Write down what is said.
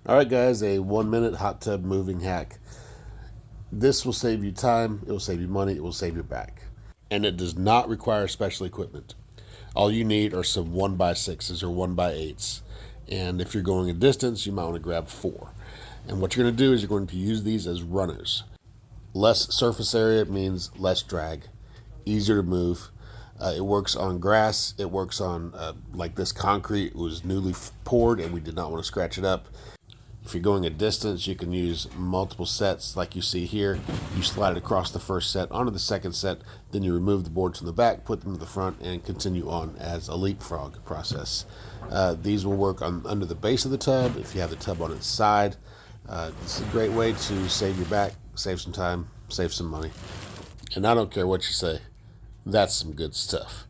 All right, guys, a 1 minute hot tub moving hack. This will save you time, it will save you money, it will save your back. And it does not require special equipment. All you need are some 1x6s or 1x8s. And if you're going a distance, you might want to grab four. And what you're going to do is you're going to use these as runners. Less surface area means less drag, easier to move. It works on grass. It works on like this concrete. It was newly poured and we did not want to scratch it up. If you're going a distance, you can use multiple sets like you see here. You slide it across the first set onto the second set, then you remove the boards from the back, put them to the front, and continue on as a leapfrog process. These will work on under the base of the tub if you have the tub on its side. It's a great way to save your back, save some time, save some money. And I don't care what you say, that's some good stuff.